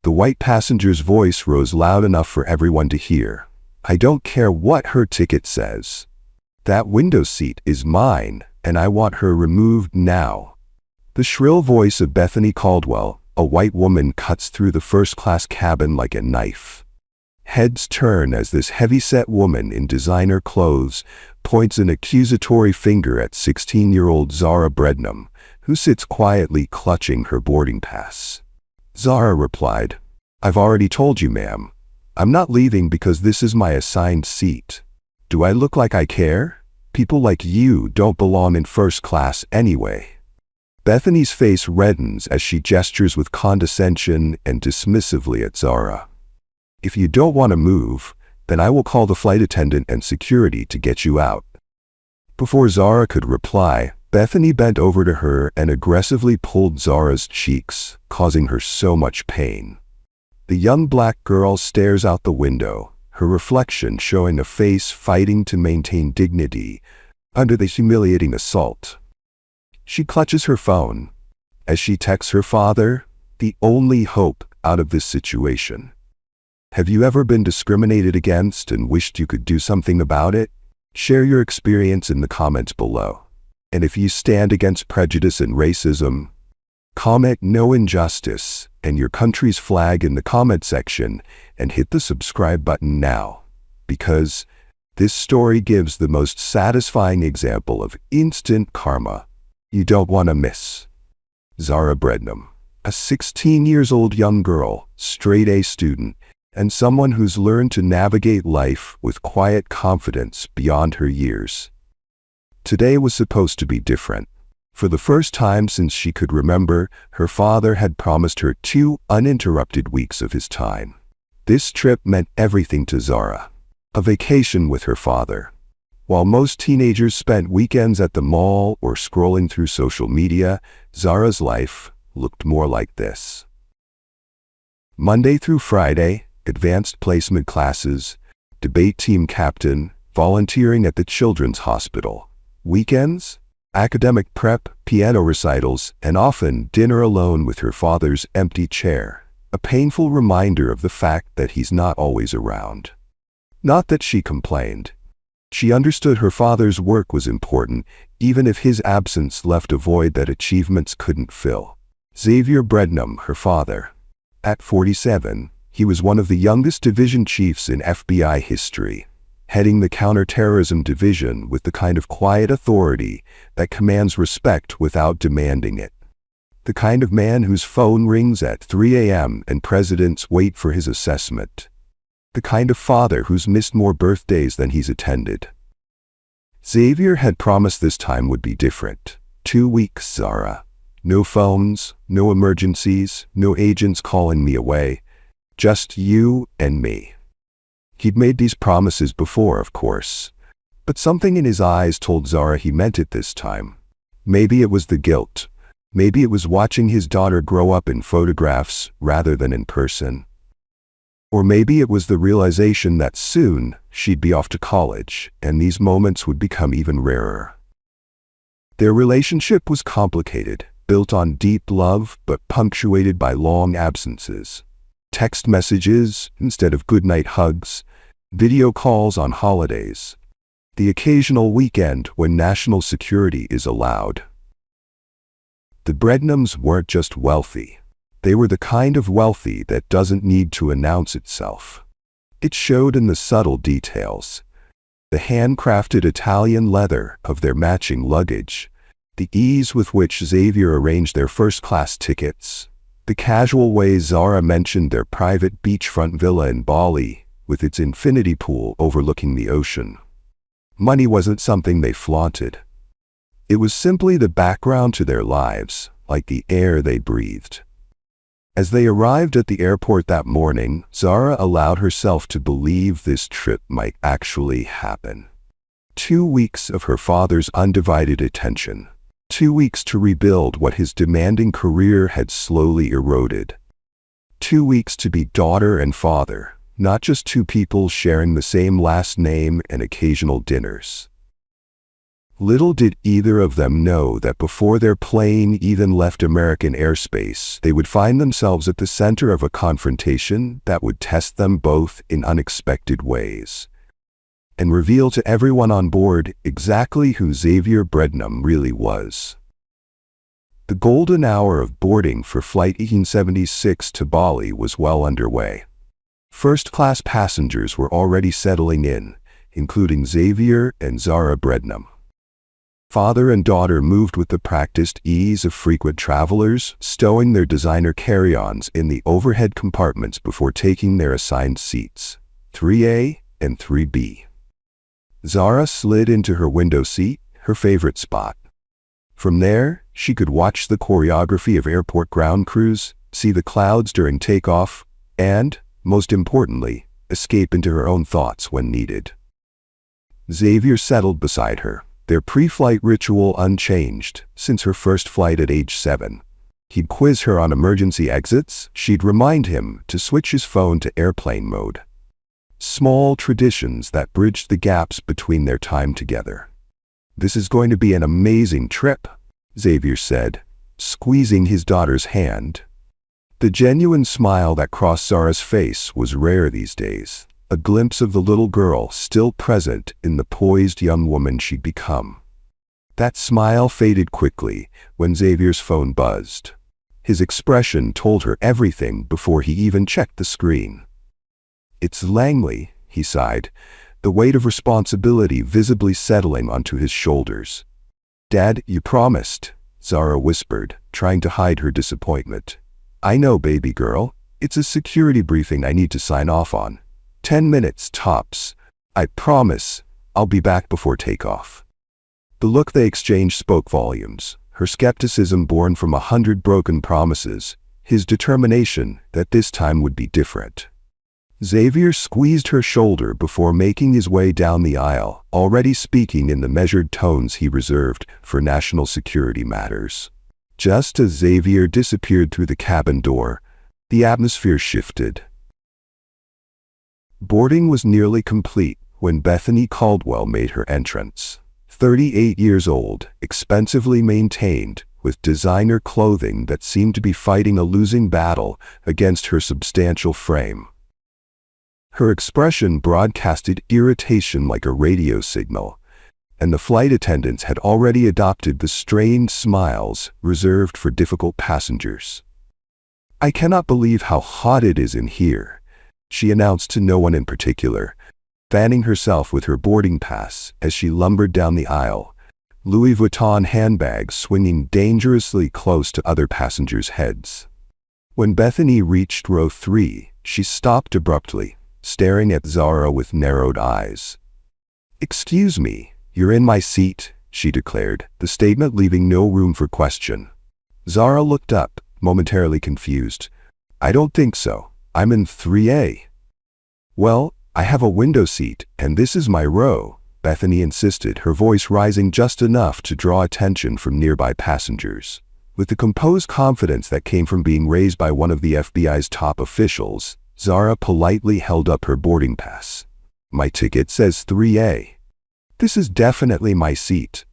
The white passenger's voice rose loud enough for everyone to hear. "I don't care what her ticket says. That window seat is mine, and I want her removed now." The shrill voice of Bethany Caldwell, a white woman, cuts through the first-class cabin like a knife. Heads turn as this heavy-set woman in designer clothes points an accusatory finger at 16-year-old Zara Brednam, who sits quietly clutching her boarding pass. Zara replied, "I've already told you, ma'am. I'm not leaving because this is my assigned seat. Do I look like I care? People like you don't belong in first class anyway." Bethany's face reddens as she gestures with condescension and dismissively at Zara. "If you don't want to move, then I will call the flight attendant and security to get you out." Before Zara could reply, Bethany bent over to her and aggressively pulled Zara's cheeks, causing her so much pain. The young black girl stares out the window, her reflection showing a face fighting to maintain dignity under the humiliating assault. She clutches her phone as she texts her father, the only hope out of this situation. Have you ever been discriminated against and wished you could do something about it? Share your experience in the comments below. And if you stand against prejudice and racism, comment "No injustice" and your country's flag in the comment section and hit the subscribe button now, because this story gives the most satisfying example of instant karma you don't want to miss. Zara Brednam, a 16-year-old young girl, straight-A student, and someone who's learned to navigate life with quiet confidence beyond her years. Today was supposed to be different. For the first time since she could remember, her father had promised her 2 uninterrupted weeks of his time. This trip meant everything to Zara. A vacation with her father. While most teenagers spent weekends at the mall or scrolling through social media, Zara's life looked more like this. Monday through Friday, advanced placement classes, debate team captain, volunteering at the Children's Hospital. Weekends, academic prep, piano recitals, and often dinner alone with her father's empty chair, a painful reminder of the fact that he's not always around. Not that she complained. She understood her father's work was important, even if his absence left a void that achievements couldn't fill. Xavier Brednam, her father. At 47, he was one of the youngest division chiefs in FBI history, heading the counterterrorism division with the kind of quiet authority that commands respect without demanding it. The kind of man whose phone rings at 3 a.m. and presidents wait for his assessment. The kind of father who's missed more birthdays than he's attended. Xavier had promised this time would be different. 2 weeks, Zara. No phones, no emergencies, no agents calling me away. Just you and me. He'd made these promises before, of course, but something in his eyes told Zara he meant it this time. Maybe it was the guilt. Maybe it was watching his daughter grow up in photographs rather than in person. Or maybe it was the realization that soon she'd be off to college, and these moments would become even rarer. Their relationship was complicated, built on deep love but punctuated by long absences. Text messages instead of goodnight hugs, video calls on holidays, the occasional weekend when national security is allowed. The Brednams weren't just wealthy. They were the kind of wealthy that doesn't need to announce itself. It showed in the subtle details. The handcrafted Italian leather of their matching luggage, the ease with which Xavier arranged their first-class tickets, the casual way Zara mentioned their private beachfront villa in Bali, with its infinity pool overlooking the ocean. Money wasn't something they flaunted. It was simply the background to their lives, like the air they breathed. As they arrived at the airport that morning, Zara allowed herself to believe this trip might actually happen. 2 weeks of her father's undivided attention. 2 weeks to rebuild what his demanding career had slowly eroded. 2 weeks to be daughter and father, not just 2 people sharing the same last name and occasional dinners. Little did either of them know that before their plane even left American airspace, they would find themselves at the center of a confrontation that would test them both in unexpected ways and reveal to everyone on board exactly who Xavier Brednam really was. The golden hour of boarding for Flight 1876 to Bali was well underway. First-class passengers were already settling in, including Xavier and Zara Brednam. Father and daughter moved with the practiced ease of frequent travelers, stowing their designer carry-ons in the overhead compartments before taking their assigned seats, 3A and 3B. Zara slid into her window seat, her favorite spot. From there, she could watch the choreography of airport ground crews, see the clouds during takeoff, and, most importantly, escape into her own thoughts when needed. Xavier settled beside her, their pre-flight ritual unchanged since her first flight at age 7. He'd quiz her on emergency exits, she'd remind him to switch his phone to airplane mode. Small traditions that bridged the gaps between their time together. "This is going to be an amazing trip," Xavier said, squeezing his daughter's hand. The genuine smile that crossed Zara's face was rare these days. A glimpse of the little girl still present in the poised young woman she'd become. That smile faded quickly when Xavier's phone buzzed. His expression told her everything before he even checked the screen. "It's Langley," he sighed, the weight of responsibility visibly settling onto his shoulders. "Dad, you promised," Zara whispered, trying to hide her disappointment. "I know, baby girl. It's a security briefing I need to sign off on. 10 minutes tops. I promise I'll be back before takeoff." The look they exchanged spoke volumes, her skepticism born from 100 broken promises, his determination that this time would be different. Xavier squeezed her shoulder before making his way down the aisle, already speaking in the measured tones he reserved for national security matters. Just as Xavier disappeared through the cabin door, the atmosphere shifted. Boarding was nearly complete when Bethany Caldwell made her entrance. 38 years old, expensively maintained, with designer clothing that seemed to be fighting a losing battle against her substantial frame. Her expression broadcasted irritation like a radio signal, and the flight attendants had already adopted the strained smiles reserved for difficult passengers. "I cannot believe how hot it is in here," she announced to no one in particular, fanning herself with her boarding pass as she lumbered down the aisle, Louis Vuitton handbags swinging dangerously close to other passengers' heads. When Bethany reached row 3, she stopped abruptly, staring at Zara with narrowed eyes. "Excuse me, you're in my seat," she declared, the statement leaving no room for question. Zara looked up, momentarily confused. "I don't think so. I'm in 3A. "Well, I have a window seat, and this is my row," Bethany insisted, her voice rising just enough to draw attention from nearby passengers. With the composed confidence that came from being raised by one of the FBI's top officials, Zara politely held up her boarding pass. "My ticket says 3A. This is definitely my seat."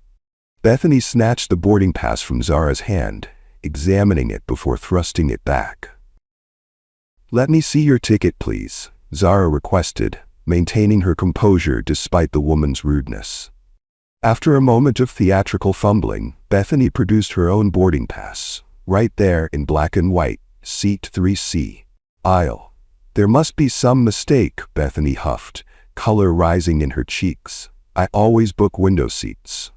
Bethany snatched the boarding pass from Zara's hand, examining it before thrusting it back. "Let me see your ticket, please," Zara requested, maintaining her composure despite the woman's rudeness. After a moment of theatrical fumbling, Bethany produced her own boarding pass, right there in black and white, seat 3C. "Aisle. There must be some mistake," Bethany huffed, color rising in her cheeks. "I always book window seats."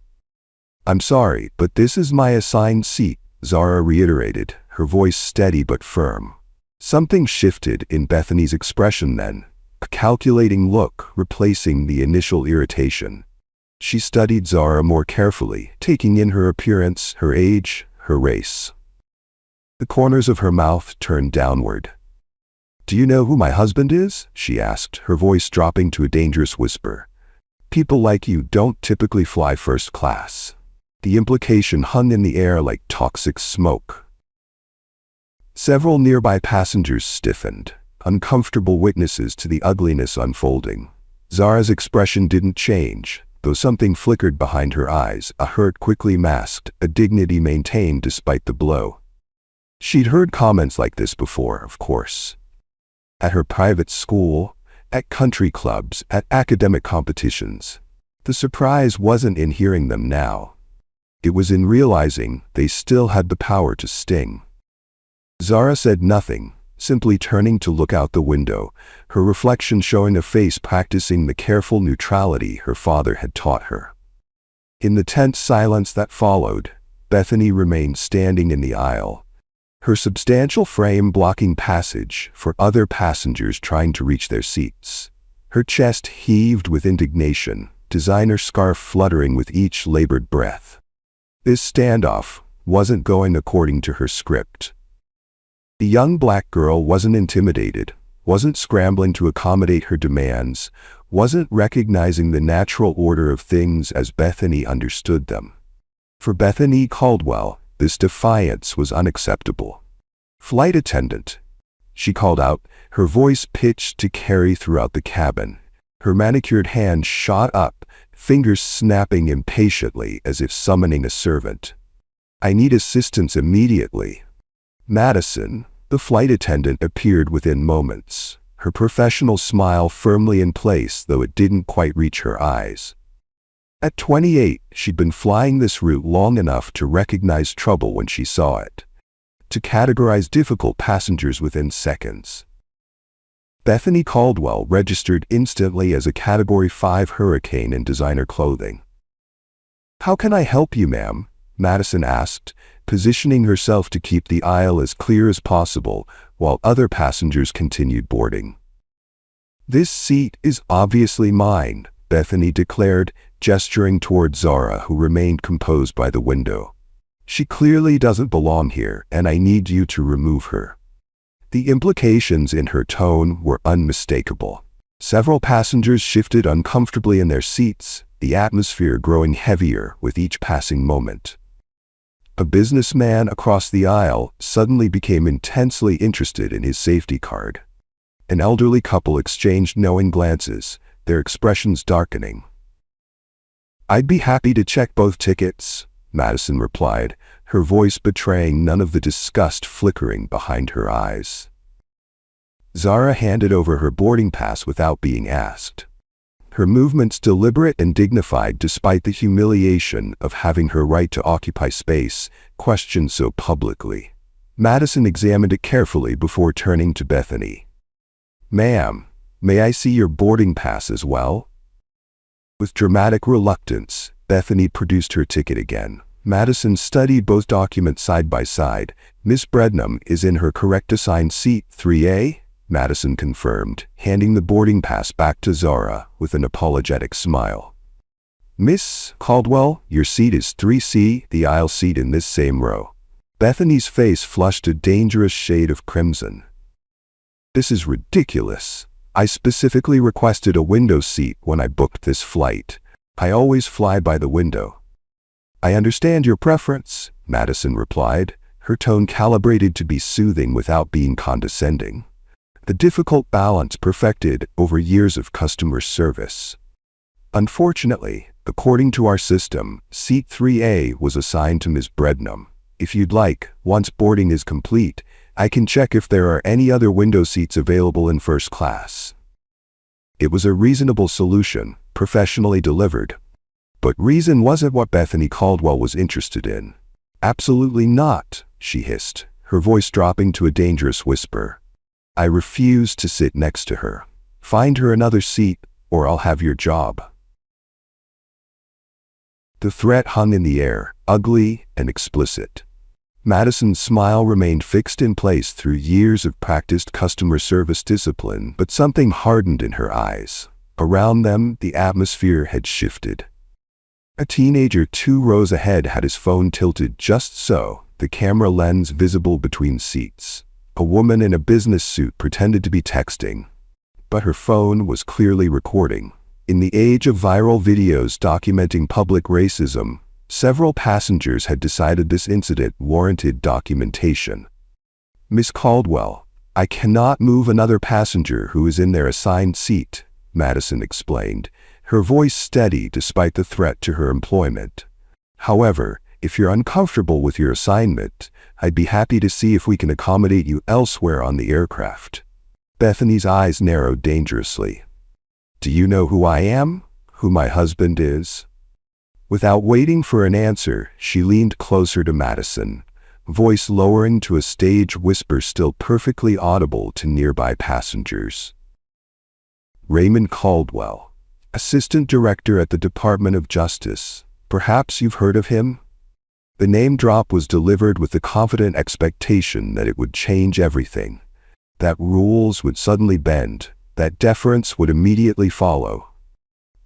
"I'm sorry, but this is my assigned seat," Zara reiterated, her voice steady but firm. Something shifted in Bethany's expression then, a calculating look replacing the initial irritation. She studied Zara more carefully, taking in her appearance, her age, her race. The corners of her mouth turned downward. "Do you know who my husband is?" she asked, her voice dropping to a dangerous whisper. "People like you don't typically fly first class." The implication hung in the air like toxic smoke. Several nearby passengers stiffened, uncomfortable witnesses to the ugliness unfolding. Zara's expression didn't change, though something flickered behind her eyes, a hurt quickly masked, a dignity maintained despite the blow. She'd heard comments like this before, of course. At her private school, at country clubs, at academic competitions. The surprise wasn't in hearing them now. It was in realizing they still had the power to sting. Zara said nothing, simply turning to look out the window, her reflection showing a face practicing the careful neutrality her father had taught her. In the tense silence that followed, Bethany remained standing in the aisle, her substantial frame blocking passage for other passengers trying to reach their seats. Her chest heaved with indignation, designer scarf fluttering with each labored breath. This standoff wasn't going according to her script. The young black girl wasn't intimidated, wasn't scrambling to accommodate her demands, wasn't recognizing the natural order of things as Bethany understood them. For Bethany Caldwell, this defiance was unacceptable. "Flight attendant," she called out, her voice pitched to carry throughout the cabin. Her manicured hand shot up, fingers snapping impatiently as if summoning a servant. "I need assistance immediately." Madison, the flight attendant, appeared within moments, her professional smile firmly in place though it didn't quite reach her eyes. At 28, she'd been flying this route long enough to recognize trouble when she saw it, to categorize difficult passengers within seconds. Bethany Caldwell registered instantly as a Category 5 hurricane in designer clothing. "How can I help you, ma'am?" Madison asked, positioning herself to keep the aisle as clear as possible while other passengers continued boarding. "This seat is obviously mine," Bethany declared, gesturing toward Zara, who remained composed by the window. "She clearly doesn't belong here, and I need you to remove her." The implications in her tone were unmistakable. Several passengers shifted uncomfortably in their seats, the atmosphere growing heavier with each passing moment. A businessman across the aisle suddenly became intensely interested in his safety card. An elderly couple exchanged knowing glances, their expressions darkening. "I'd be happy to check both tickets," Madison replied, her voice betraying none of the disgust flickering behind her eyes. Zara handed over her boarding pass without being asked. Her movements deliberate and dignified despite the humiliation of having her right to occupy space questioned so publicly. Madison examined it carefully before turning to Bethany. "Ma'am, may I see your boarding pass as well?" With dramatic reluctance, Bethany produced her ticket again. Madison studied both documents side by side. "Miss Brednam is in her correct assigned seat 3A?" Madison confirmed, handing the boarding pass back to Zara with an apologetic smile. "Miss Caldwell, your seat is 3C, the aisle seat in this same row." Bethany's face flushed a dangerous shade of crimson. "This is ridiculous. I specifically requested a window seat when I booked this flight. I always fly by the window." "I understand your preference," Madison replied, her tone calibrated to be soothing without being condescending. The difficult balance perfected over years of customer service. "Unfortunately, according to our system, seat 3A was assigned to Ms. Brednam. If you'd like, once boarding is complete, I can check if there are any other window seats available in first class." It was a reasonable solution, professionally delivered. But reason wasn't what Bethany Caldwell was interested in. "Absolutely not," she hissed, her voice dropping to a dangerous whisper. "I refuse to sit next to her. Find her another seat, or I'll have your job." The threat hung in the air, ugly and explicit. Madison's smile remained fixed in place through years of practiced customer service discipline, but something hardened in her eyes. Around them, the atmosphere had shifted. A teenager 2 rows ahead had his phone tilted just so, the camera lens visible between seats. A woman in a business suit pretended to be texting, but her phone was clearly recording. In the age of viral videos documenting public racism, several passengers had decided this incident warranted documentation. "Miss Caldwell, I cannot move another passenger who is in their assigned seat," Madison explained, her voice steady despite the threat to her employment. "However, if you're uncomfortable with your assignment, I'd be happy to see if we can accommodate you elsewhere on the aircraft." Bethany's eyes narrowed dangerously. "Do you know who I am? Who my husband is?" Without waiting for an answer, she leaned closer to Madison, voice lowering to a stage whisper still perfectly audible to nearby passengers. "Raymond Caldwell, Assistant Director at the Department of Justice. Perhaps you've heard of him?" The name drop was delivered with the confident expectation that it would change everything, that rules would suddenly bend, that deference would immediately follow.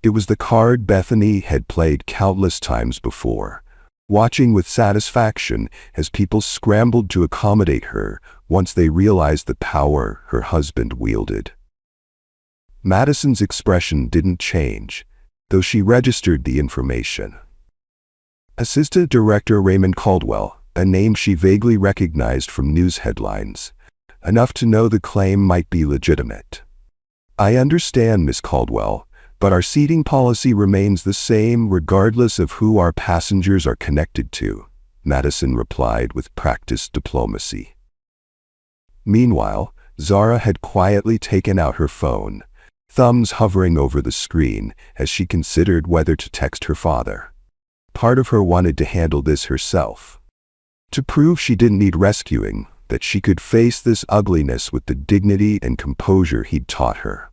It was the card Bethany had played countless times before, watching with satisfaction as people scrambled to accommodate her once they realized the power her husband wielded. Madison's expression didn't change, though she registered the information. Assistant Director Raymond Caldwell, a name she vaguely recognized from news headlines, enough to know the claim might be legitimate. "I understand, Miss Caldwell, but our seating policy remains the same regardless of who our passengers are connected to," Madison replied with practiced diplomacy. Meanwhile, Zara had quietly taken out her phone, thumbs hovering over the screen as she considered whether to text her father. Part of her wanted to handle this herself, to prove she didn't need rescuing, that she could face this ugliness with the dignity and composure he'd taught her.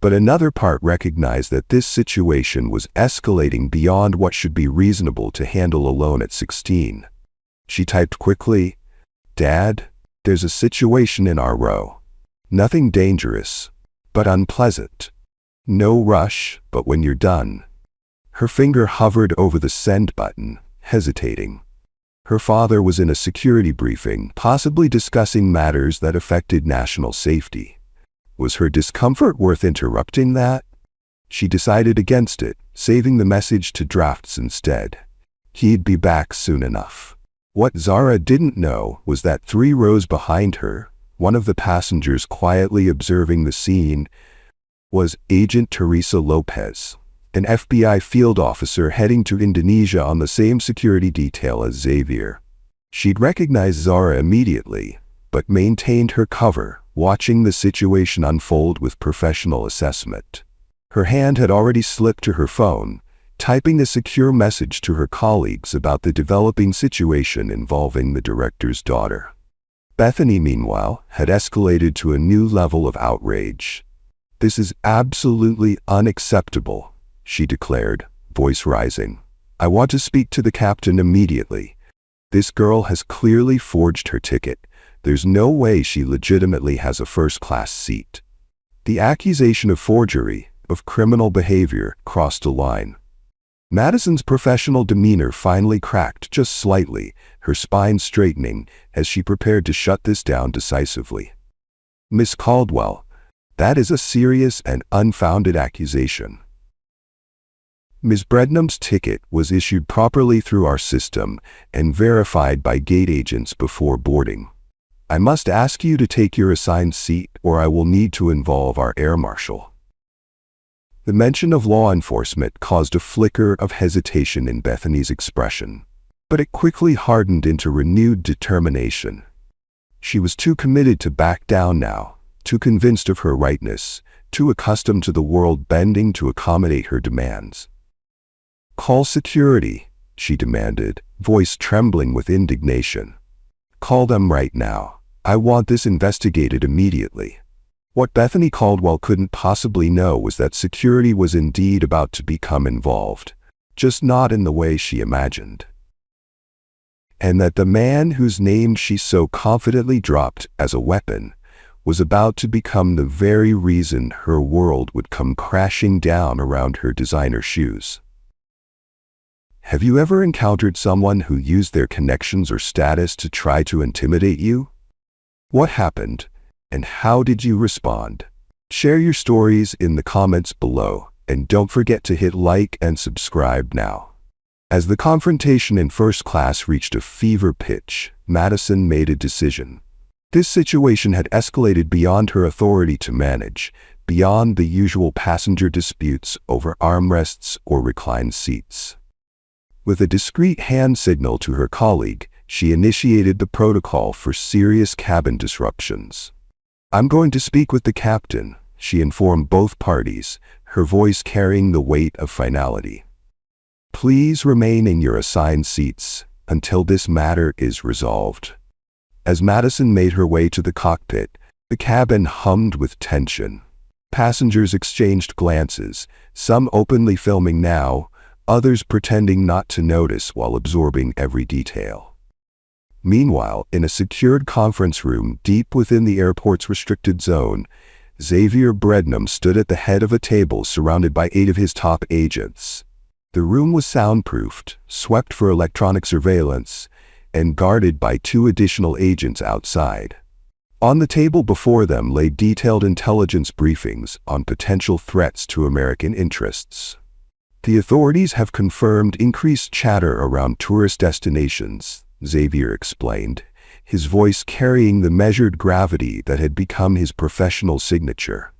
But another part recognized that this situation was escalating beyond what should be reasonable to handle alone at 16. She typed quickly, "Dad, there's a situation in our row. Nothing dangerous, but unpleasant. No rush, but when you're done." Her finger hovered over the send button, hesitating. Her father was in a security briefing, possibly discussing matters that affected national safety. Was her discomfort worth interrupting that? She decided against it, saving the message to drafts instead. He'd be back soon enough. What Zara didn't know was that 3 rows behind her, one of the passengers quietly observing the scene, was Agent Teresa Lopez, an FBI field officer heading to Indonesia on the same security detail as Xavier. She'd recognized Zara immediately, but maintained her cover, watching the situation unfold with professional assessment. Her hand had already slipped to her phone, typing a secure message to her colleagues about the developing situation involving the director's daughter. Bethany, meanwhile, had escalated to a new level of outrage. "This is absolutely unacceptable," she declared, voice rising. "I want to speak to the captain immediately. This girl has clearly forged her ticket. There's no way she legitimately has a first-class seat." The accusation of forgery, of criminal behavior, crossed a line. Madison's professional demeanor finally cracked just slightly, her spine straightening as she prepared to shut this down decisively. "Miss Caldwell, that is a serious and unfounded accusation. Ms. Brednam's ticket was issued properly through our system and verified by gate agents before boarding. I must ask you to take your assigned seat or I will need to involve our air marshal." The mention of law enforcement caused a flicker of hesitation in Bethany's expression, but it quickly hardened into renewed determination. She was too committed to back down now, too convinced of her rightness, too accustomed to the world bending to accommodate her demands. "Call security," she demanded, voice trembling with indignation. "Call them right now. I want this investigated immediately." What Bethany Caldwell couldn't possibly know was that security was indeed about to become involved, just not in the way she imagined. And that the man whose name she so confidently dropped as a weapon was about to become the very reason her world would come crashing down around her designer shoes. Have you ever encountered someone who used their connections or status to try to intimidate you? What happened, and how did you respond? Share your stories in the comments below, and don't forget to hit like and subscribe now. As the confrontation in first class reached a fever pitch, Madison made a decision. This situation had escalated beyond her authority to manage, beyond the usual passenger disputes over armrests or reclined seats. With a discreet hand signal to her colleague, she initiated the protocol for serious cabin disruptions. "I'm going to speak with the captain," she informed both parties, her voice carrying the weight of finality. "Please remain in your assigned seats until this matter is resolved." As Madison made her way to the cockpit, the cabin hummed with tension. Passengers exchanged glances, some openly filming now, others pretending not to notice while absorbing every detail. Meanwhile, in a secured conference room deep within the airport's restricted zone, Xavier Brednam stood at the head of a table surrounded by 8 of his top agents. The room was soundproofed, swept for electronic surveillance, and guarded by 2 additional agents outside. On the table before them lay detailed intelligence briefings on potential threats to American interests. "The authorities have confirmed increased chatter around tourist destinations," Xavier explained, his voice carrying the measured gravity that had become his professional signature.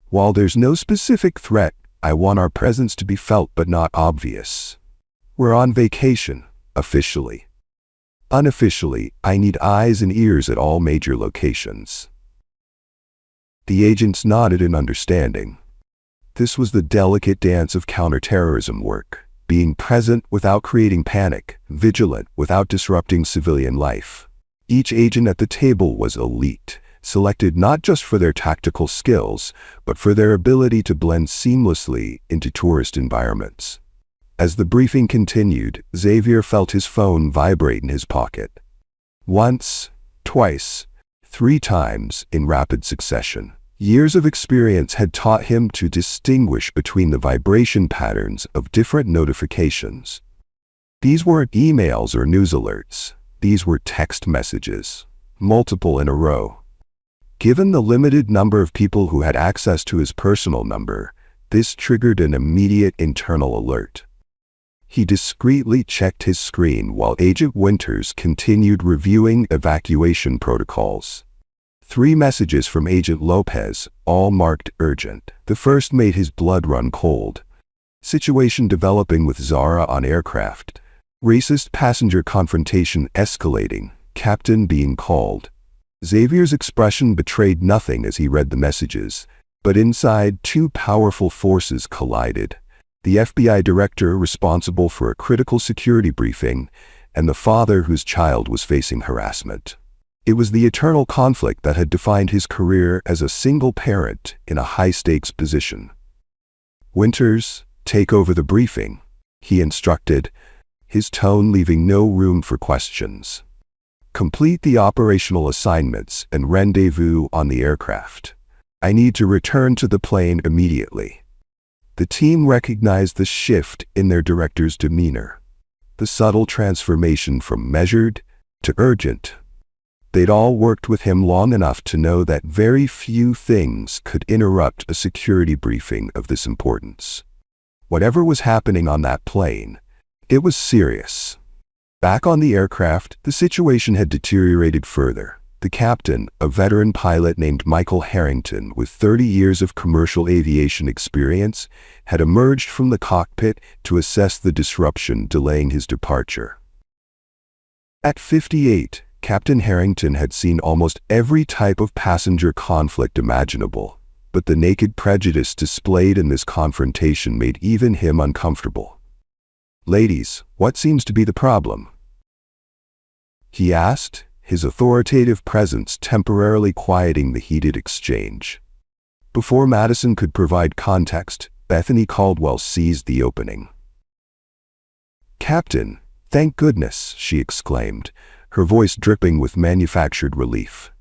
"While there's no specific threat, I want our presence to be felt but not obvious. We're on vacation, officially. Unofficially, I need eyes and ears at all major locations." The agents nodded in understanding. This was the delicate dance of counterterrorism work, being present without creating panic, vigilant without disrupting civilian life. Each agent at the table was elite, selected not just for their tactical skills, but for their ability to blend seamlessly into tourist environments. As the briefing continued, Xavier felt his phone vibrate in his pocket. Once, twice, 3 times in rapid succession. Years of experience had taught him to distinguish between the vibration patterns of different notifications. These weren't emails or news alerts. These were text messages, multiple in a row. Given the limited number of people who had access to his personal number, this triggered an immediate internal alert. He discreetly checked his screen while Agent Winters continued reviewing evacuation protocols. 3 messages from Agent Lopez, all marked urgent. The first made his blood run cold. Situation developing with Zara on aircraft. Racist passenger confrontation escalating. Captain being called. Xavier's expression betrayed nothing as he read the messages, but inside 2 powerful forces collided. The FBI director responsible for a critical security briefing, and the father whose child was facing harassment. It was the eternal conflict that had defined his career as a single parent in a high-stakes position. "Winters, take over the briefing," he instructed, his tone leaving no room for questions. "Complete the operational assignments and rendezvous on the aircraft. I need to return to the plane immediately." The team recognized the shift in their director's demeanor, the subtle transformation from measured to urgent. They'd all worked with him long enough to know that very few things could interrupt a security briefing of this importance. Whatever was happening on that plane, it was serious. Back on the aircraft, the situation had deteriorated further. The captain, a veteran pilot named Michael Harrington with 30 years of commercial aviation experience, had emerged from the cockpit to assess the disruption delaying his departure. At 58, Captain Harrington had seen almost every type of passenger conflict imaginable, but the naked prejudice displayed in this confrontation made even him uncomfortable. "Ladies, what seems to be the problem?" he asked, his authoritative presence temporarily quieting the heated exchange. Before Madison could provide context, Bethany Caldwell seized the opening. "Captain, thank goodness," she exclaimed, her voice dripping with manufactured relief.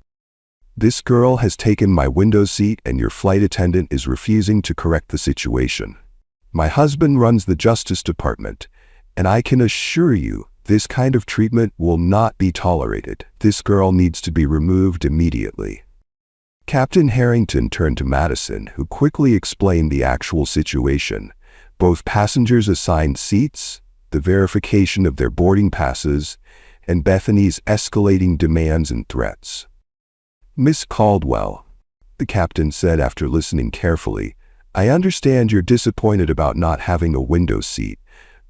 "This girl has taken my window seat and your flight attendant is refusing to correct the situation. My husband runs the Justice Department, and I can assure you this kind of treatment will not be tolerated. This girl needs to be removed immediately." Captain Harrington turned to Madison, who quickly explained the actual situation, both passengers' assigned seats, the verification of their boarding passes, and Bethany's escalating demands and threats. "Miss Caldwell, the captain said after listening carefully. "I understand you're disappointed about not having a window seat,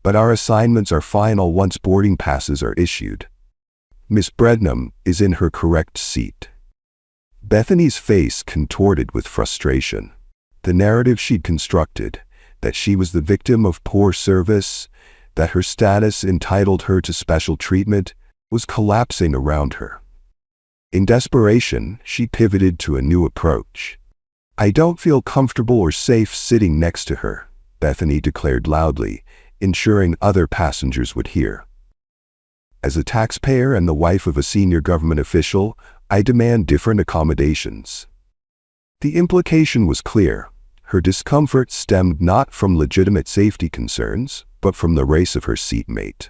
but our assignments are final once boarding passes are issued. Miss Brednam is in her correct seat." Bethany's face contorted with frustration. The narrative she'd constructed, that she was the victim of poor service, that her status entitled her to special treatment, was collapsing around her. In desperation, she pivoted to a new approach. "I don't feel comfortable or safe sitting next to her," Bethany declared loudly, ensuring other passengers would hear. "As a taxpayer and the wife of a senior government official, I demand different accommodations." The implication was clear. Her discomfort stemmed not from legitimate safety concerns, but from the race of her seatmate.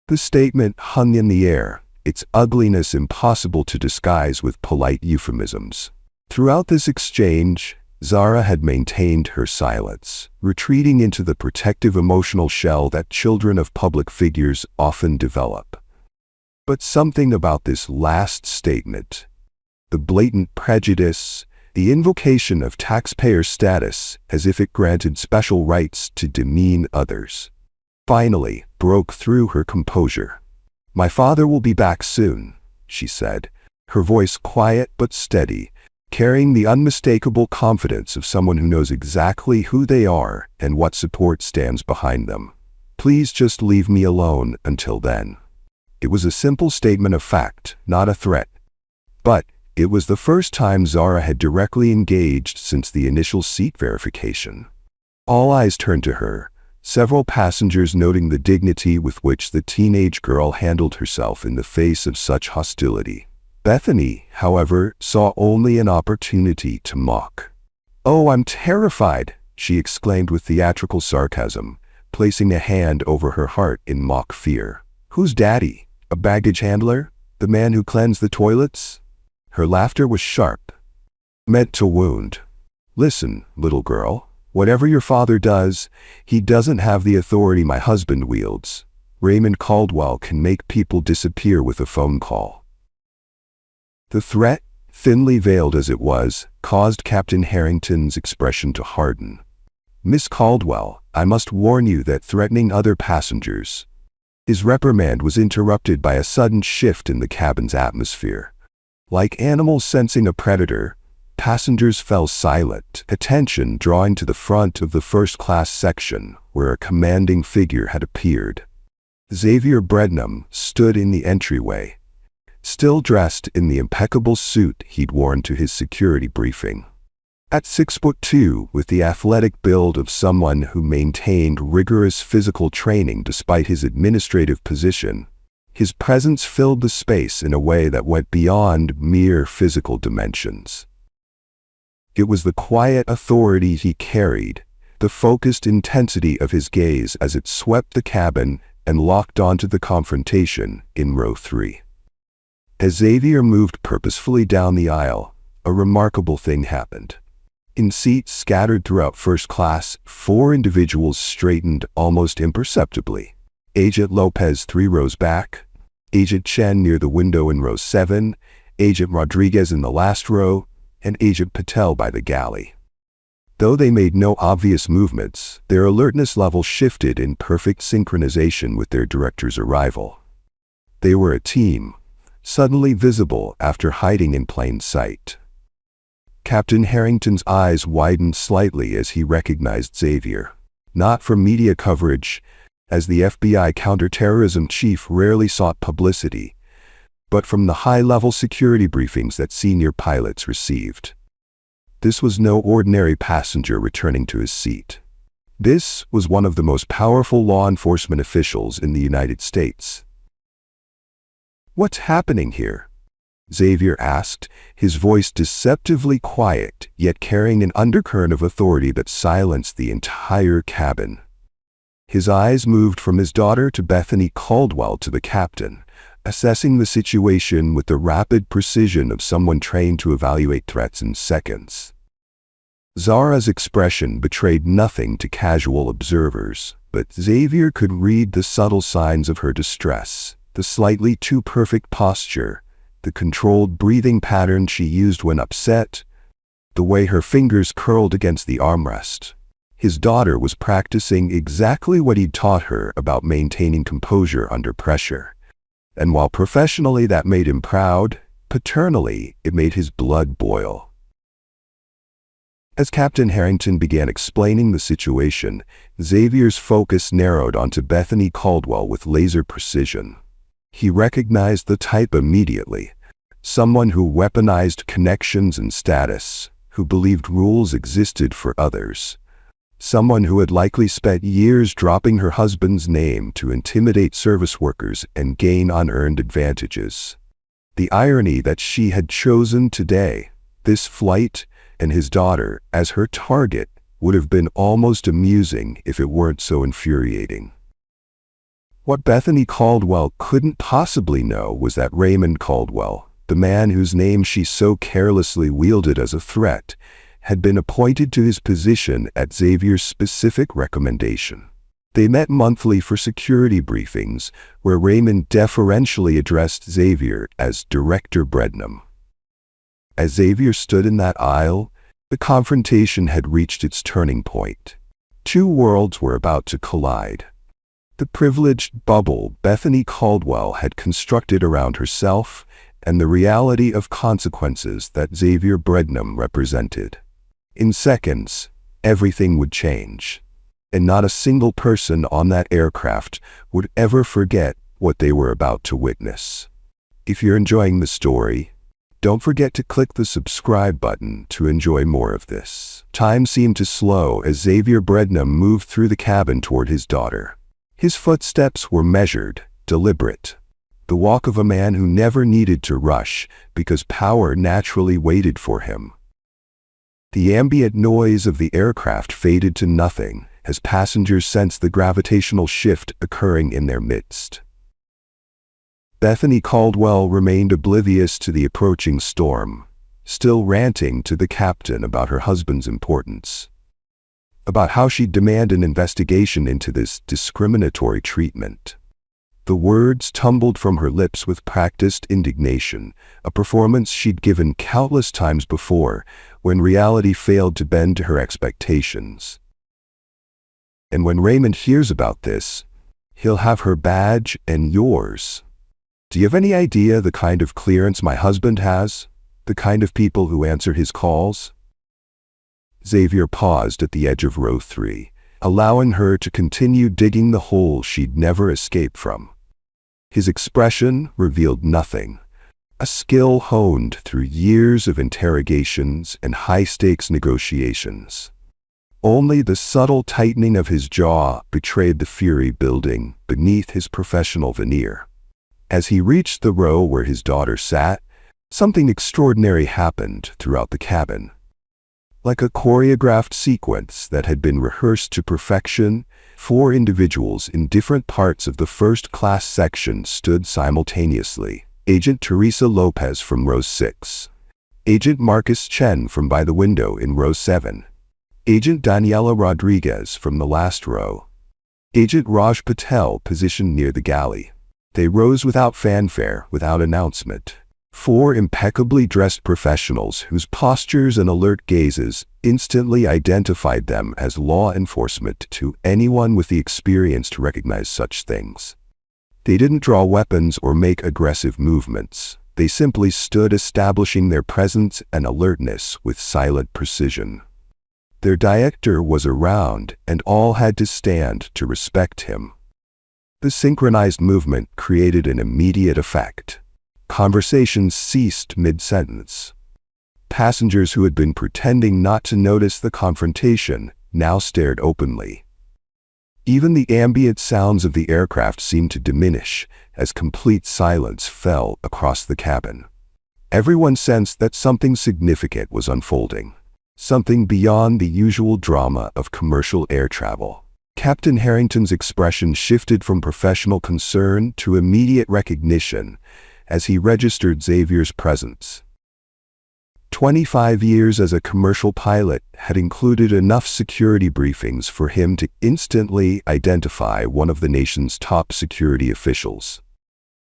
The statement hung in the air, its ugliness impossible to disguise with polite euphemisms. Throughout this exchange, Zara had maintained her silence, retreating into the protective emotional shell that children of public figures often develop. But something about this last statement, the blatant prejudice, the invocation of taxpayer status as if it granted special rights to demean others, finally broke through her composure. "My father will be back soon," she said, her voice quiet but steady, carrying the unmistakable confidence of someone who knows exactly who they are and what support stands behind them. "Please just leave me alone until then." It was a simple statement of fact, not a threat. But it was the first time Zara had directly engaged since the initial seat verification. All eyes turned to her, several passengers noting the dignity with which the teenage girl handled herself in the face of such hostility. Bethany, however, saw only an opportunity to mock. "Oh, I'm terrified," she exclaimed with theatrical sarcasm, placing a hand over her heart in mock fear. "Who's Daddy? A baggage handler? The man who cleansed the toilets?" Her laughter was sharp, meant to wound. "Listen, little girl, whatever your father does, he doesn't have the authority my husband wields. Raymond Caldwell can make people disappear with a phone call." The threat, thinly veiled as it was, caused Captain Harrington's expression to harden. "Miss Caldwell, I must warn you that threatening other passengers—" His reprimand was interrupted by a sudden shift in the cabin's atmosphere. Like animals sensing a predator, passengers fell silent, attention drawing to the front of the first-class section, where a commanding figure had appeared. Xavier Brednam stood in the entryway, still dressed in the impeccable suit he'd worn to his security briefing. At 6'2", with the athletic build of someone who maintained rigorous physical training despite his administrative position, his presence filled the space in a way that went beyond mere physical dimensions. It was the quiet authority he carried, the focused intensity of his gaze as it swept the cabin and locked onto the confrontation in row 3. As Xavier moved purposefully down the aisle, a remarkable thing happened. In seats scattered throughout first class, 4 individuals straightened almost imperceptibly. Agent Lopez 3 rows back, Agent Chen near the window in row 7, Agent Rodriguez in the last row, and Agent Patel by the galley. Though they made no obvious movements, their alertness level shifted in perfect synchronization with their director's arrival. They were a team, suddenly visible after hiding in plain sight. Captain Harrington's eyes widened slightly as he recognized Xavier. Not from media coverage, as the FBI counterterrorism chief rarely sought publicity, but from the high-level security briefings that senior pilots received. This was no ordinary passenger returning to his seat. This was one of the most powerful law enforcement officials in the United States. "What's happening here?" Xavier asked, his voice deceptively quiet, yet carrying an undercurrent of authority that silenced the entire cabin. His eyes moved from his daughter to Bethany Caldwell to the captain, assessing the situation with the rapid precision of someone trained to evaluate threats in seconds. Zara's expression betrayed nothing to casual observers, but Xavier could read the subtle signs of her distress, the slightly too perfect posture, the controlled breathing pattern she used when upset. the way her fingers curled against the armrest. His daughter was practicing exactly what he'd taught her about maintaining composure under pressure. And while professionally that made him proud, paternally it made his blood boil. As Captain Harrington began explaining the situation, Xavier's focus narrowed onto Bethany Caldwell with laser precision. He recognized the type immediately. Someone who weaponized connections and status, who believed rules existed for others. Someone who had likely spent years dropping her husband's name to intimidate service workers and gain unearned advantages. The irony that she had chosen today, this flight, and his daughter as her target would have been almost amusing if it weren't so infuriating. What Bethany Caldwell couldn't possibly know was that Raymond Caldwell, the man whose name she so carelessly wielded as a threat, had been appointed to his position at Xavier's specific recommendation. They met monthly for security briefings, where Raymond deferentially addressed Xavier as Director Brednam. As Xavier stood in that aisle, the confrontation had reached its turning point. Two worlds were about to collide. The privileged bubble Bethany Caldwell had constructed around herself, and the reality of consequences that Xavier Brednam represented. In seconds, everything would change, and not a single person on that aircraft would ever forget what they were about to witness. If you're enjoying the story, don't forget to click the subscribe button to enjoy more of this. Time seemed to slow as Xavier Brednam moved through the cabin toward his daughter. His footsteps were measured, deliberate. The walk of a man who never needed to rush because power naturally waited for him. The ambient noise of the aircraft faded to nothing as passengers sensed the gravitational shift occurring in their midst. Bethany Caldwell remained oblivious to the approaching storm, still ranting to the captain about her husband's importance, about how she'd demand an investigation into this discriminatory treatment. The words tumbled from her lips with practiced indignation, a performance she'd given countless times before when reality failed to bend to her expectations. And when Raymond hears about this, he'll have her badge and yours. Do you have any idea the kind of clearance my husband has? The kind of people who answer his calls? Xavier paused at the edge of row 3, allowing her to continue digging the hole she'd never escape from. His expression revealed nothing, a skill honed through years of interrogations and high-stakes negotiations. Only the subtle tightening of his jaw betrayed the fury building beneath his professional veneer. As he reached the row where his daughter sat, something extraordinary happened throughout the cabin. Like a choreographed sequence that had been rehearsed to perfection, 4 individuals in different parts of the first-class section stood simultaneously. Agent Teresa Lopez from row 6. Agent Marcus Chen from by the window in row 7. Agent Daniela Rodriguez from the last row. Agent Raj Patel positioned near the galley. They rose without fanfare, without announcement. 4 impeccably dressed professionals whose postures and alert gazes instantly identified them as law enforcement to anyone with the experience to recognize such things. They didn't draw weapons or make aggressive movements. They simply stood establishing their presence and alertness with silent precision. Their director was around, and all had to stand to respect him. The synchronized movement created an immediate effect. Conversations ceased mid-sentence. Passengers who had been pretending not to notice the confrontation now stared openly. Even the ambient sounds of the aircraft seemed to diminish as complete silence fell across the cabin. Everyone sensed that something significant was unfolding, something beyond the usual drama of commercial air travel. Captain Harrington's expression shifted from professional concern to immediate recognition as he registered Xavier's presence. 25 years as a commercial pilot had included enough security briefings for him to instantly identify one of the nation's top security officials.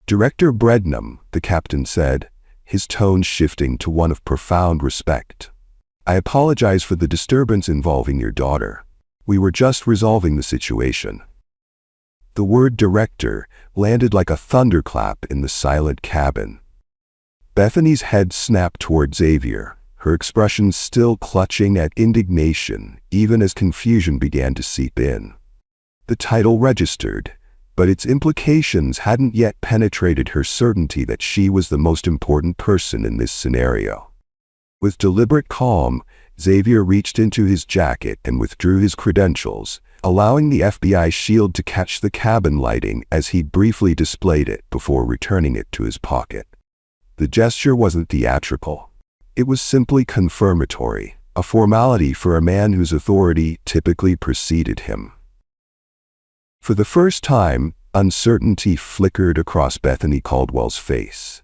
Director Brednam, the captain said, his tone shifting to one of profound respect. I apologize for the disturbance involving your daughter. We were just resolving the situation. The word director landed like a thunderclap in the silent cabin. Bethany's head snapped toward Xavier, her expression still clutching at indignation, even as confusion began to seep in. The title registered, but its implications hadn't yet penetrated her certainty that she was the most important person in this scenario. With deliberate calm, Xavier reached into his jacket and withdrew his credentials, allowing the FBI shield to catch the cabin lighting as he briefly displayed it before returning it to his pocket. The gesture wasn't theatrical. It was simply confirmatory, a formality for a man whose authority typically preceded him. For the first time, uncertainty flickered across Bethany Caldwell's face.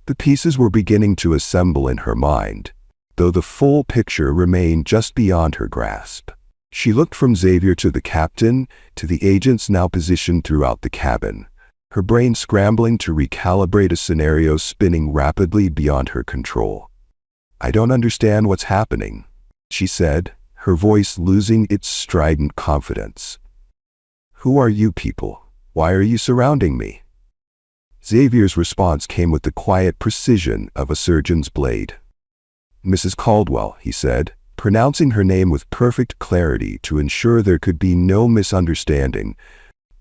The pieces were beginning to assemble in her mind, though the full picture remained just beyond her grasp. She looked from Xavier to the captain, to the agents now positioned throughout the cabin, her brain scrambling to recalibrate a scenario spinning rapidly beyond her control. "I don't understand what's happening," she said, her voice losing its strident confidence. "Who are you people? Why are you surrounding me?" Xavier's response came with the quiet precision of a surgeon's blade. "Mrs. Caldwell," he said, pronouncing her name with perfect clarity to ensure there could be no misunderstanding,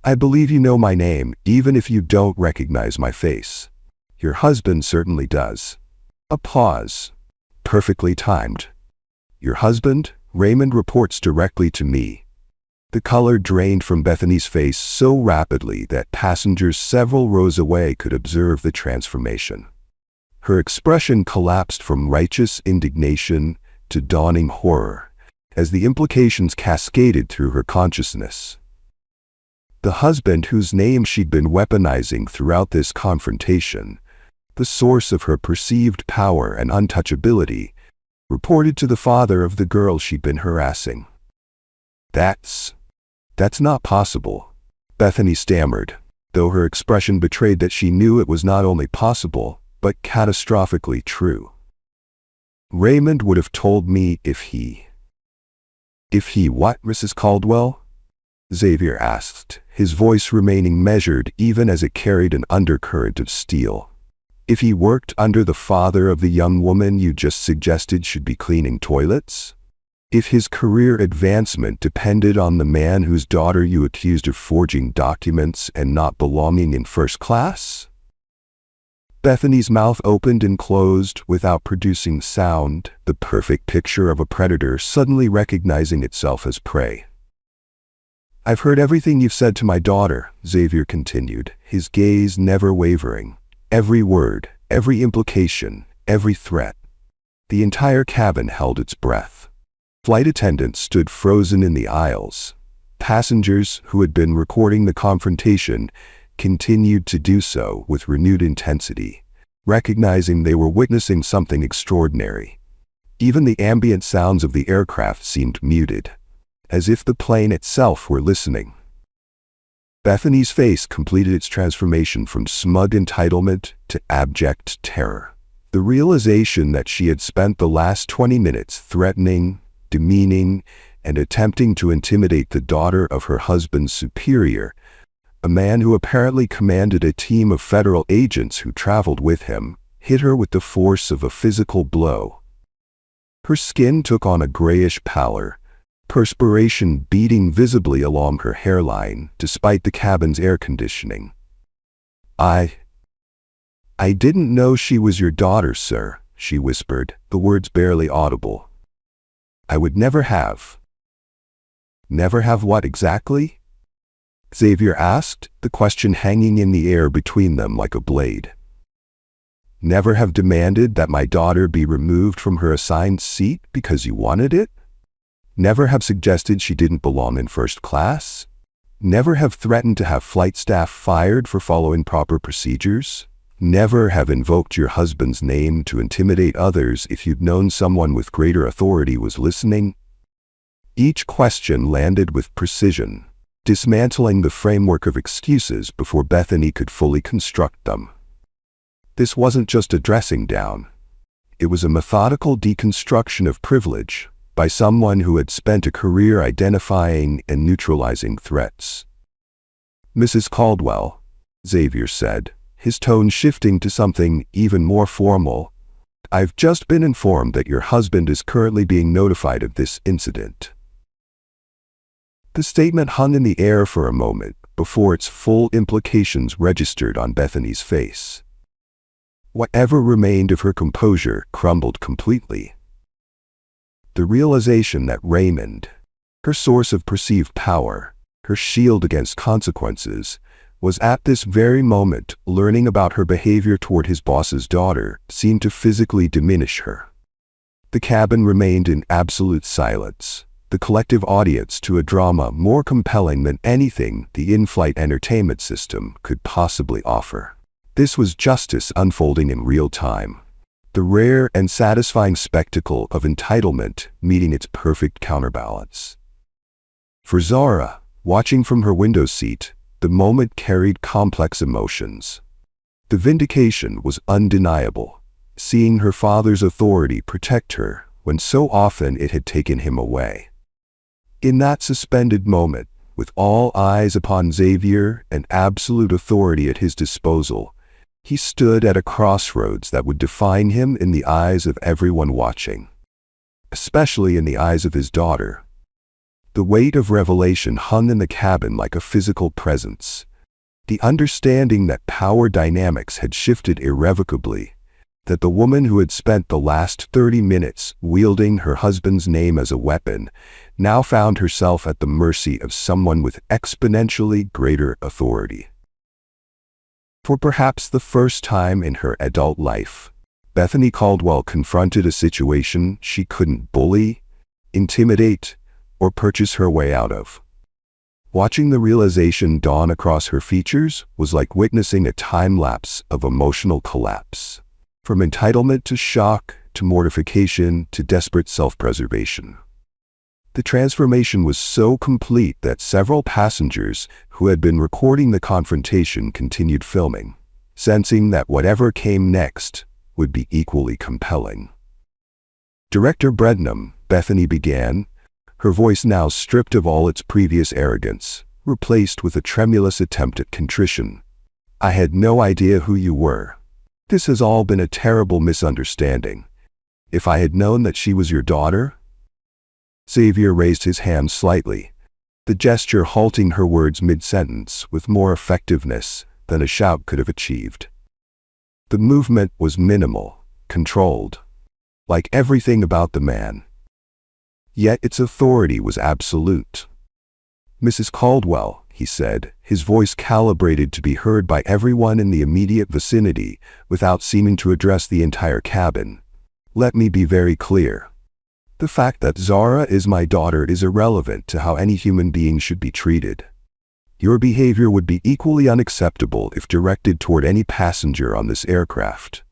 "I believe you know my name, even if you don't recognize my face. Your husband certainly does." A pause. Perfectly timed. "Your husband, Raymond, reports directly to me." The color drained from Bethany's face so rapidly that passengers several rows away could observe the transformation. Her expression collapsed from righteous indignation to dawning horror, as the implications cascaded through her consciousness. The husband whose name she'd been weaponizing throughout this confrontation, the source of her perceived power and untouchability, reported to the father of the girl she'd been harassing. That's not possible," Bethany stammered, though her expression betrayed that she knew it was not only possible, but catastrophically true. "Raymond would have told me if he..." "If he what, Mrs. Caldwell?" Xavier asked, his voice remaining measured even as it carried an undercurrent of steel. "If he worked under the father of the young woman you just suggested should be cleaning toilets? If his career advancement depended on the man whose daughter you accused of forging documents and not belonging in first class?" Bethany's mouth opened and closed without producing sound, the perfect picture of a predator suddenly recognizing itself as prey. "I've heard everything you've said to my daughter," Xavier continued, his gaze never wavering. "Every word, every implication, every threat." The entire cabin held its breath. Flight attendants stood frozen in the aisles. Passengers who had been recording the confrontation continued to do so with renewed intensity, recognizing they were witnessing something extraordinary. Even the ambient sounds of the aircraft seemed muted, as if the plane itself were listening. Bethany's face completed its transformation from smug entitlement to abject terror. The realization that she had spent the last 20 minutes threatening, demeaning, and attempting to intimidate the daughter of her husband's superior, a man who apparently commanded a team of federal agents who traveled with him, hit her with the force of a physical blow. Her skin took on a grayish pallor, perspiration beading visibly along her hairline despite the cabin's air conditioning. I didn't know she was your daughter, sir," she whispered, the words barely audible. "I would never have." "Never have what exactly?" Xavier asked, the question hanging in the air between them like a blade. "Never have demanded that my daughter be removed from her assigned seat because you wanted it? Never have suggested she didn't belong in first class? Never have threatened to have flight staff fired for following proper procedures? Never have invoked your husband's name to intimidate others if you'd known someone with greater authority was listening?" Each question landed with precision, dismantling the framework of excuses before Bethany could fully construct them. This wasn't just a dressing down. It was a methodical deconstruction of privilege by someone who had spent a career identifying and neutralizing threats. "Mrs. Caldwell," Xavier said, his tone shifting to something even more formal, "I've just been informed that your husband is currently being notified of this incident." The statement hung in the air for a moment before its full implications registered on Bethany's face. Whatever remained of her composure crumbled completely. The realization that Raymond, her source of perceived power, her shield against consequences, was at this very moment learning about her behavior toward his boss's daughter seemed to physically diminish her. The cabin remained in absolute silence, the collective audience to a drama more compelling than anything the in-flight entertainment system could possibly offer. This was justice unfolding in real time, the rare and satisfying spectacle of entitlement meeting its perfect counterbalance. For Zara, watching from her window seat, the moment carried complex emotions. The vindication was undeniable, seeing her father's authority protect her when so often it had taken him away. In that suspended moment, with all eyes upon Xavier and absolute authority at his disposal, he stood at a crossroads that would define him in the eyes of everyone watching, especially in the eyes of his daughter. The weight of revelation hung in the cabin like a physical presence. The understanding that power dynamics had shifted irrevocably, that the woman who had spent the last 30 minutes wielding her husband's name as a weapon now found herself at the mercy of someone with exponentially greater authority. For perhaps the first time in her adult life, Bethany Caldwell confronted a situation she couldn't bully, intimidate, or purchase her way out of. Watching the realization dawn across her features was like witnessing a time-lapse of emotional collapse, from entitlement to shock, to mortification, to desperate self-preservation. The transformation was so complete that several passengers who had been recording the confrontation continued filming, sensing that whatever came next would be equally compelling. "Director Brenham," Bethany began, her voice now stripped of all its previous arrogance, replaced with a tremulous attempt at contrition. "I had no idea who you were. This has all been a terrible misunderstanding. If I had known that she was your daughter—" Xavier raised his hand slightly, the gesture halting her words mid-sentence with more effectiveness than a shout could have achieved. The movement was minimal, controlled, like everything about the man. Yet its authority was absolute. "Mrs. Caldwell," he said, his voice calibrated to be heard by everyone in the immediate vicinity without seeming to address the entire cabin, "let me be very clear. The fact that Zara is my daughter is irrelevant to how any human being should be treated. Your behavior would be equally unacceptable if directed toward any passenger on this aircraft."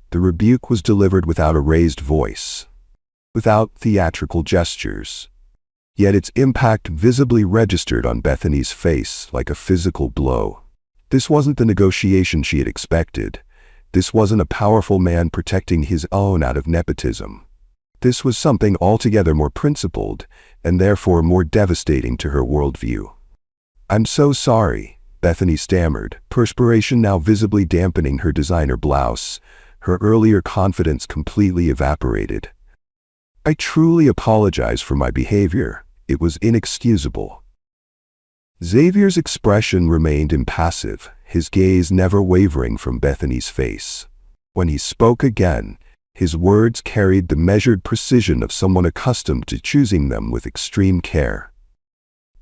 The rebuke was delivered without a raised voice, without theatrical gestures. Yet its impact visibly registered on Bethany's face like a physical blow. This wasn't the negotiation she had expected. This wasn't a powerful man protecting his own out of nepotism. This was something altogether more principled, and therefore more devastating to her worldview. "I'm so sorry," Bethany stammered, perspiration now visibly dampening her designer blouse, her earlier confidence completely evaporated. "I truly apologize for my behavior. It was inexcusable." Xavier's expression remained impassive, his gaze never wavering from Bethany's face. When he spoke again, his words carried the measured precision of someone accustomed to choosing them with extreme care.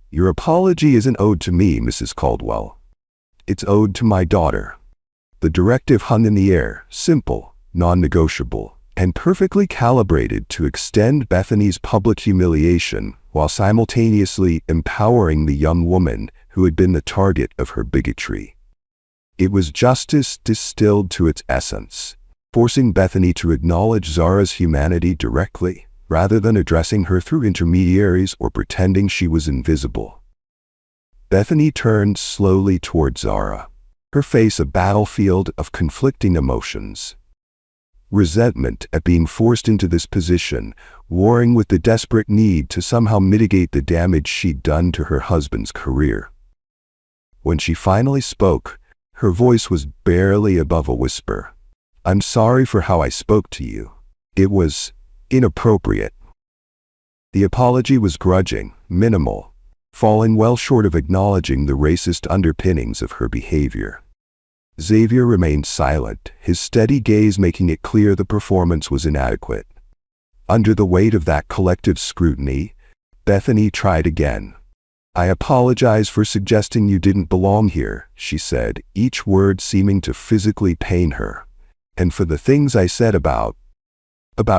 "Your apology isn't owed to me, Mrs. Caldwell. It's owed to my daughter." The directive hung in the air, simple, non-negotiable, and perfectly calibrated to extend Bethany's public humiliation while simultaneously empowering the young woman who had been the target of her bigotry. It was justice distilled to its essence, forcing Bethany to acknowledge Zara's humanity directly, rather than addressing her through intermediaries or pretending she was invisible. Bethany turned slowly toward Zara, her face a battlefield of conflicting emotions. resentment at being forced into this position, warring with the desperate need to somehow mitigate the damage she'd done to her husband's career. When she finally spoke, her voice was barely above a whisper. "I'm sorry for how I spoke to you. It was inappropriate." The apology was grudging, minimal, falling well short of acknowledging the racist underpinnings of her behavior. Xavier remained silent, his steady gaze making it clear the performance was inadequate. Under the weight of that collective scrutiny, Bethany tried again. "I apologize for suggesting you didn't belong here," she said, each word seeming to physically pain her. "And for the things I said about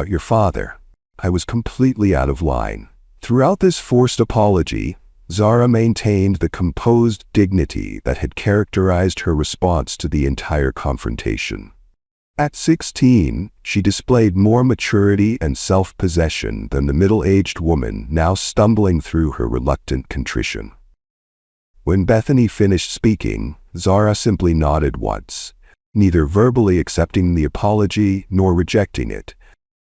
your father. I was completely out of line." Throughout this forced apology, Zara maintained the composed dignity that had characterized her response to the entire confrontation. At 16, she displayed more maturity and self-possession than the middle-aged woman now stumbling through her reluctant contrition. When Bethany finished speaking, Zara simply nodded once, neither verbally accepting the apology nor rejecting it,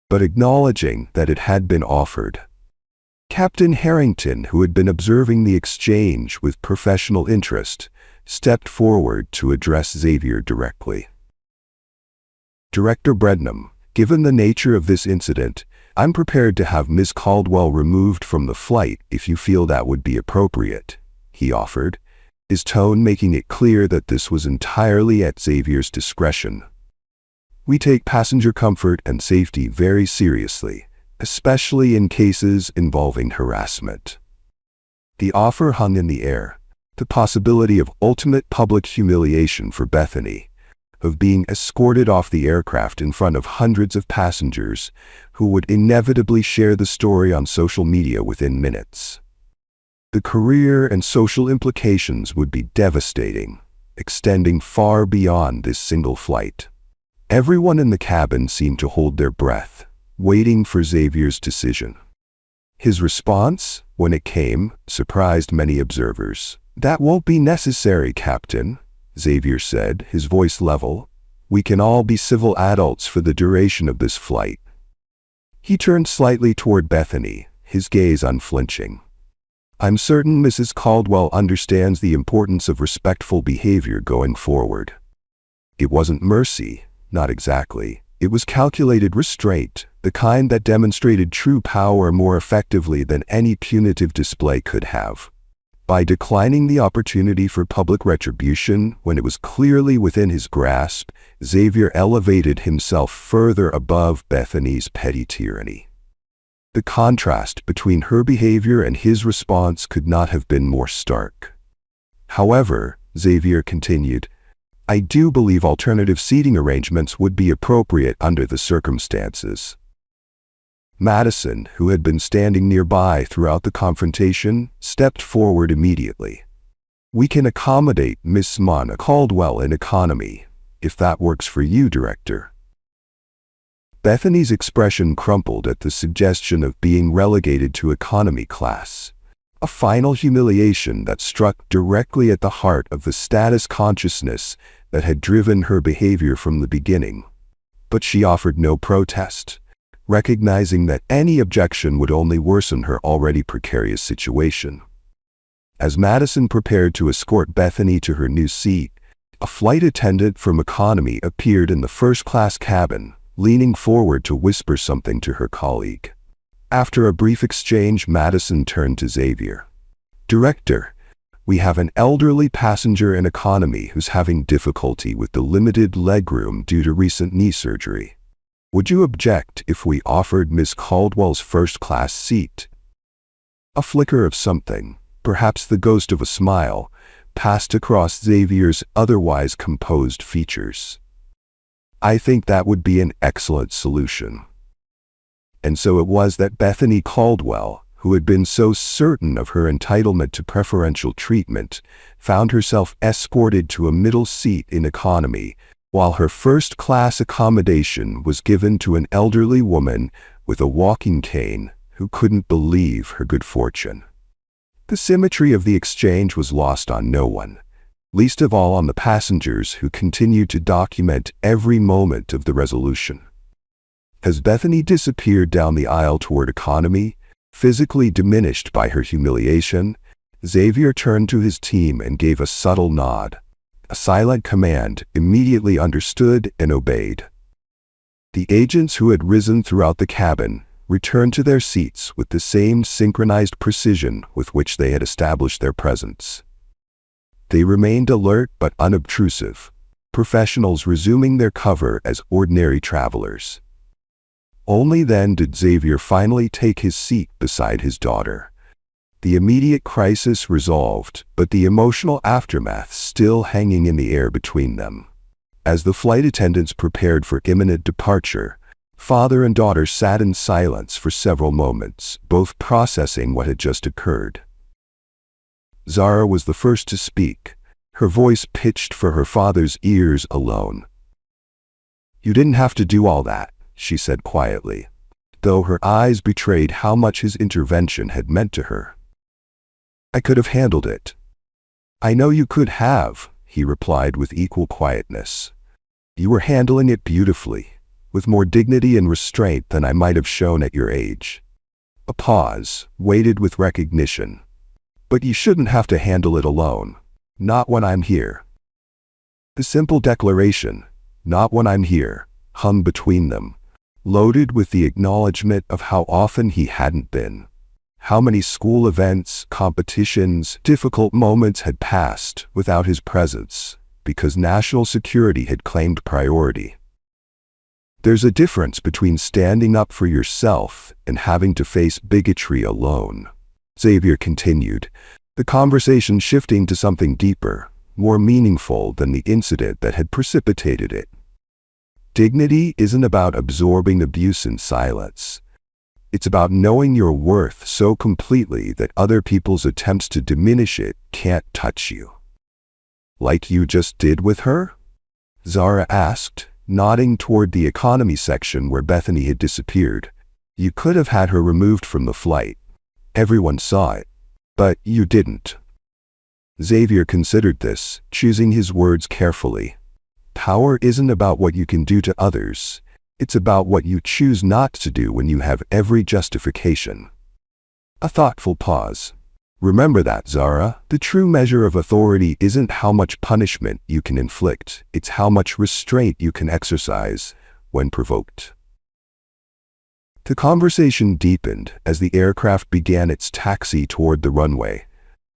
but acknowledging that it had been offered. Captain Harrington, who had been observing the exchange with professional interest, stepped forward to address Xavier directly. "Director Brednam, given the nature of this incident, I'm prepared to have Ms. Caldwell removed from the flight if you feel that would be appropriate," he offered, his tone making it clear that this was entirely at Xavier's discretion. "We take passenger comfort and safety very seriously, especially in cases involving harassment." The offer hung in the air, the possibility of ultimate public humiliation for Bethany, of being escorted off the aircraft in front of hundreds of passengers who would inevitably share the story on social media within minutes. The career and social implications would be devastating, extending far beyond this single flight. Everyone in the cabin seemed to hold their breath, waiting for Xavier's decision. His response, when it came, surprised many observers. "That won't be necessary, Captain," Xavier said, his voice level. "We can all be civil adults for the duration of this flight." He turned slightly toward Bethany, his gaze unflinching. "I'm certain Mrs. Caldwell understands the importance of respectful behavior going forward." It wasn't mercy, not exactly. It was calculated restraint, the kind that demonstrated true power more effectively than any punitive display could have. By declining the opportunity for public retribution when it was clearly within his grasp, Xavier elevated himself further above Bethany's petty tyranny. The contrast between her behavior and his response could not have been more stark. "However," Xavier continued, "I do believe alternative seating arrangements would be appropriate under the circumstances." Madison, who had been standing nearby throughout the confrontation, stepped forward immediately. "We can accommodate Miss Mona Caldwell in economy, if that works for you, Director." Bethany's expression crumpled at the suggestion of being relegated to economy class, a final humiliation that struck directly at the heart of the status consciousness that had driven her behavior from the beginning. But she offered no protest, recognizing that any objection would only worsen her already precarious situation. As Madison prepared to escort Bethany to her new seat, a flight attendant from economy appeared in the first-class cabin, leaning forward to whisper something to her colleague. After a brief exchange, Madison turned to Xavier. "Director, we have an elderly passenger in economy who's having difficulty with the limited legroom due to recent knee surgery. Would you object if we offered Miss Caldwell's first-class seat?" A flicker of something, perhaps the ghost of a smile, passed across Xavier's otherwise composed features. "I think that would be an excellent solution." And so it was that Bethany Caldwell, who had been so certain of her entitlement to preferential treatment, found herself escorted to a middle seat in economy, while her first-class accommodation was given to an elderly woman with a walking cane who couldn't believe her good fortune. The symmetry of the exchange was lost on no one, least of all on the passengers who continued to document every moment of the resolution. As Bethany disappeared down the aisle toward economy, physically diminished by her humiliation, Xavier turned to his team and gave a subtle nod. A silent command, immediately understood and obeyed. The agents who had risen throughout the cabin returned to their seats with the same synchronized precision with which they had established their presence. They remained alert but unobtrusive, professionals resuming their cover as ordinary travelers. Only then did Xavier finally take his seat beside his daughter. The immediate crisis resolved, but the emotional aftermath still hanging in the air between them. As the flight attendants prepared for imminent departure, father and daughter sat in silence for several moments, both processing what had just occurred. Zara was the first to speak, her voice pitched for her father's ears alone. "You didn't have to do all that," she said quietly, though her eyes betrayed how much his intervention had meant to her. "I could have handled it." "I know you could have," he replied with equal quietness. "You were handling it beautifully, with more dignity and restraint than I might have shown at your age." A pause, weighted with recognition. "But you shouldn't have to handle it alone. Not when I'm here." The simple declaration, "not when I'm here," hung between them, loaded with the acknowledgement of how often he hadn't been. How many school events, competitions, difficult moments had passed without his presence, because national security had claimed priority. There's a difference between standing up for yourself and having to face bigotry alone, Xavier continued, the conversation shifting to something deeper, more meaningful than the incident that had precipitated it. Dignity isn't about absorbing abuse in silence. It's about knowing your worth so completely that other people's attempts to diminish it can't touch you. "Like you just did with her?" Zara asked, nodding toward the economy section where Bethany had disappeared. "You could have had her removed from the flight. Everyone saw it. But you didn't." Xavier considered this, choosing his words carefully. Power isn't about what you can do to others. It's about what you choose not to do when you have every justification. A thoughtful pause. "Remember that, Zara. The true measure of authority isn't how much punishment you can inflict, it's how much restraint you can exercise when provoked." The conversation deepened as the aircraft began its taxi toward the runway,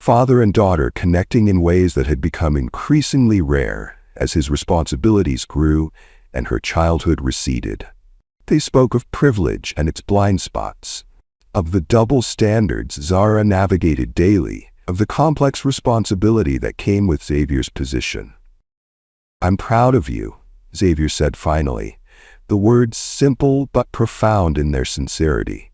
father and daughter connecting in ways that had become increasingly rare as his responsibilities grew and her childhood receded. They spoke of privilege and its blind spots, of the double standards Zara navigated daily, of the complex responsibility that came with Xavier's position. "I'm proud of you," Xavier said finally, the words simple but profound in their sincerity.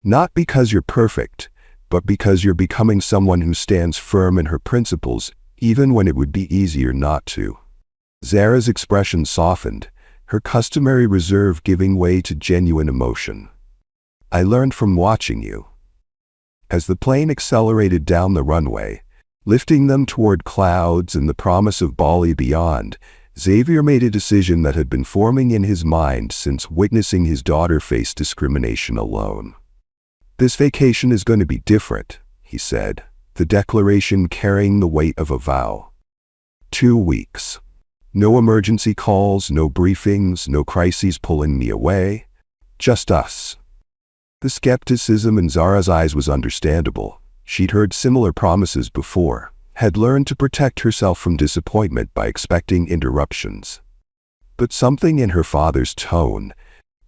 "Not because you're perfect, but because you're becoming someone who stands firm in her principles, even when it would be easier not to." Zara's expression softened, her customary reserve giving way to genuine emotion. "I learned from watching you." As the plane accelerated down the runway, lifting them toward clouds and the promise of Bali beyond, Xavier made a decision that had been forming in his mind since witnessing his daughter face discrimination alone. "This vacation is going to be different," he said, the declaration carrying the weight of a vow. 2 weeks. No emergency calls, no briefings, no crises pulling me away. Just us. The skepticism in Zara's eyes was understandable. She'd heard similar promises before, had learned to protect herself from disappointment by expecting interruptions. But something in her father's tone,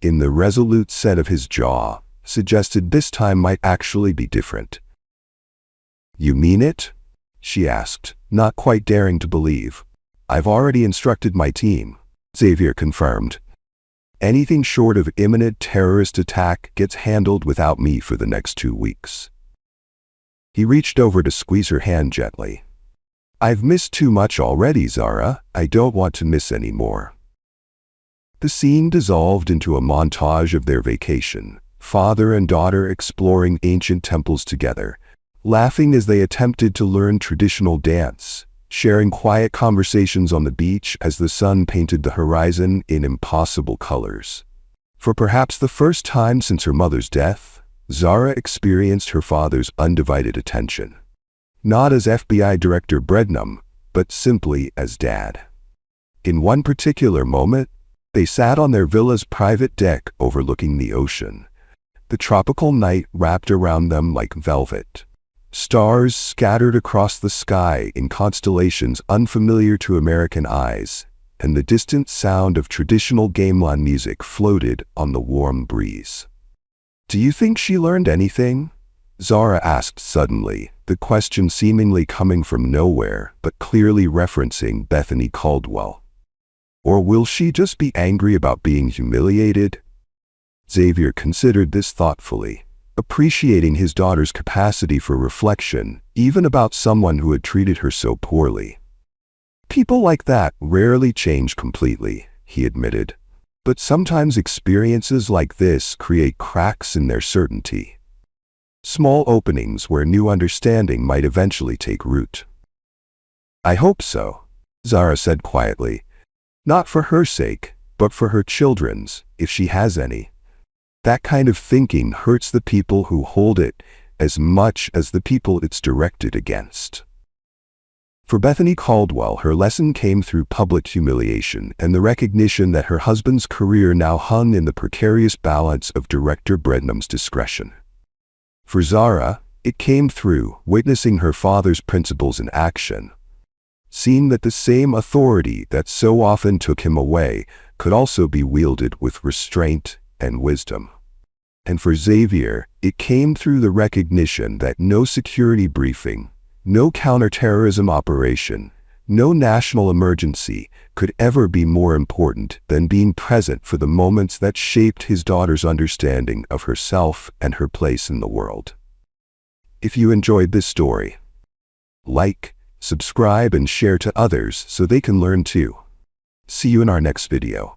in the resolute set of his jaw, suggested this time might actually be different. "You mean it?" she asked, not quite daring to believe. "I've already instructed my team," Xavier confirmed. "Anything short of imminent terrorist attack gets handled without me for the next 2 weeks." He reached over to squeeze her hand gently. "I've missed too much already, Zara. I don't want to miss any more." The scene dissolved into a montage of their vacation, father and daughter exploring ancient temples together, laughing as they attempted to learn traditional dance, sharing quiet conversations on the beach as the sun painted the horizon in impossible colors. For perhaps the first time since her mother's death, Zara experienced her father's undivided attention. Not as FBI Director Brednum, but simply as Dad. In one particular moment, they sat on their villa's private deck overlooking the ocean. The tropical night wrapped around them like velvet. Stars scattered across the sky in constellations unfamiliar to American eyes, and the distant sound of traditional gamelan music floated on the warm breeze. "Do you think she learned anything?" Zara asked suddenly, the question seemingly coming from nowhere, but clearly referencing Bethany Caldwell. "Or will she just be angry about being humiliated?" Xavier considered this thoughtfully, appreciating his daughter's capacity for reflection, even about someone who had treated her so poorly. "People like that rarely change completely," he admitted. "But sometimes experiences like this create cracks in their certainty. Small openings where new understanding might eventually take root." "I hope so," Zara said quietly. "Not for her sake, but for her children's, if she has any. That kind of thinking hurts the people who hold it as much as the people it's directed against." For Bethany Caldwell, her lesson came through public humiliation and the recognition that her husband's career now hung in the precarious balance of Director Brednum's discretion. For Zara, it came through witnessing her father's principles in action, seeing that the same authority that so often took him away could also be wielded with restraint and wisdom. And for Xavier, it came through the recognition that no security briefing, no counterterrorism operation, no national emergency could ever be more important than being present for the moments that shaped his daughter's understanding of herself and her place in the world. If you enjoyed this story, like, subscribe and share to others so they can learn too. See you in our next video.